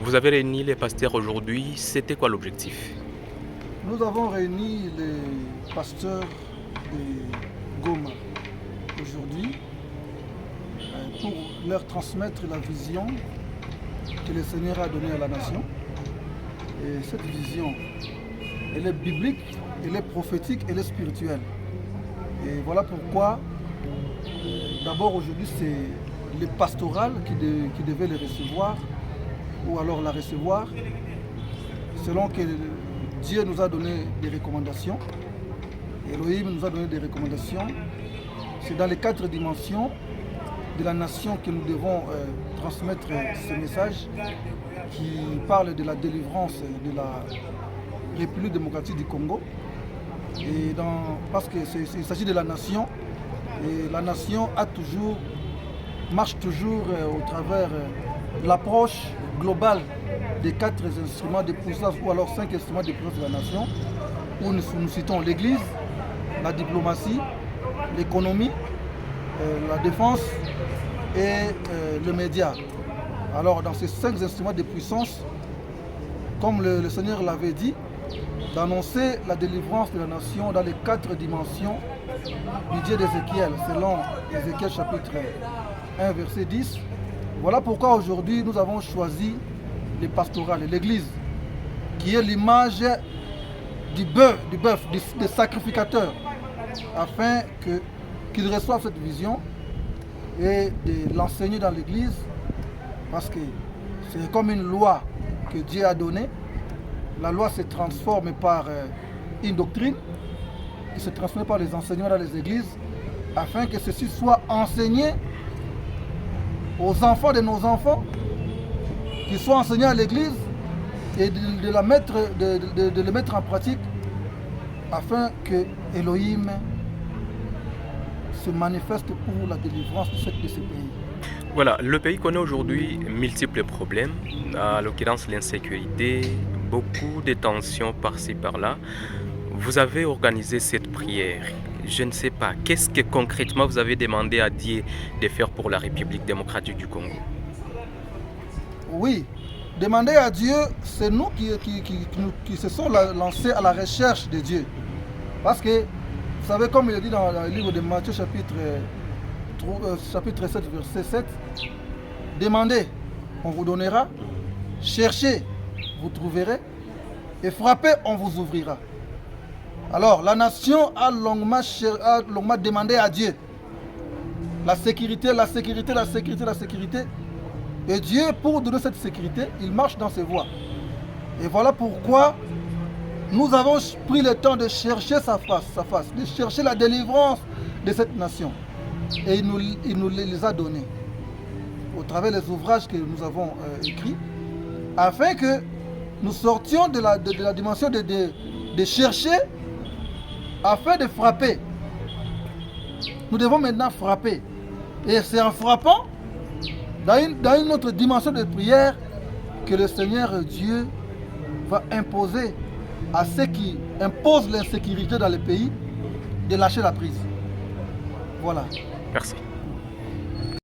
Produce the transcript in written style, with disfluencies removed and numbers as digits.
Vous avez réuni les pasteurs aujourd'hui, c'était quoi l'objectif? Nous avons réuni les pasteurs de Goma aujourd'hui pour leur transmettre la vision que le Seigneur a donnée à la nation. Et cette vision, elle est biblique, elle est prophétique, elle est spirituelle. Et voilà pourquoi, d'abord aujourd'hui, c'est les pastorales qui devaient les recevoir, ou alors la recevoir, selon que Dieu nous a donné des recommandations. Elohim nous a donné des recommandations. C'est dans les 4 dimensions de la nation que nous devons transmettre ce message qui parle de la délivrance de la République démocratique du Congo. Et parce qu'il s'agit de la nation, et la nation marche toujours au travers de l'approche globale des 4 instruments de puissance, ou alors 5 instruments de puissance de la nation, où nous citons l'Église, la diplomatie, l'économie, la défense et le média. Alors dans ces 5 instruments de puissance, comme le Seigneur l'avait dit, d'annoncer la délivrance de la nation dans les 4 dimensions du Dieu d'Ézéchiel, selon Ézéchiel chapitre 1, verset 10. Voilà pourquoi aujourd'hui nous avons choisi les pastorales, l'Église, qui est l'image du bœuf, des sacrificateurs, afin qu'ils reçoivent cette vision et de l'enseigner dans l'Église, parce que c'est comme une loi que Dieu a donnée. La loi se transforme par une doctrine, qui se transmet par les enseignements dans les églises, afin que ceci soit enseigné aux enfants de nos enfants, qui soient enseignés à l'église, et de le mettre en pratique, afin que Elohim se manifeste pour la délivrance de ce pays. Voilà, le pays connaît aujourd'hui multiples problèmes, à l'occurrence l'insécurité, beaucoup de tensions par-ci par-là. Vous avez organisé cette prière. Je ne sais pas, qu'est-ce que concrètement vous avez demandé à Dieu de faire pour la République démocratique du Congo? Oui, demander à Dieu, c'est nous qui se sont lancés à la recherche de Dieu. Parce que, vous savez, comme il est dit dans le livre de Matthieu chapitre 7, verset 7, demandez, on vous donnera, cherchez, vous trouverez, et frappez, on vous ouvrira. Alors, la nation a longuement demandé à Dieu la sécurité. Et Dieu, pour donner cette sécurité, il marche dans ses voies. Et voilà pourquoi nous avons pris le temps de chercher sa face, de chercher la délivrance de cette nation. Et il nous les a donnés au travers des ouvrages que nous avons écrits, afin que nous sortions de la dimension de chercher, afin de frapper. Nous devons maintenant frapper. Et c'est en frappant, dans une autre dimension de prière, que le Seigneur Dieu va imposer à ceux qui imposent l'insécurité dans le pays de lâcher la prise. Voilà. Merci.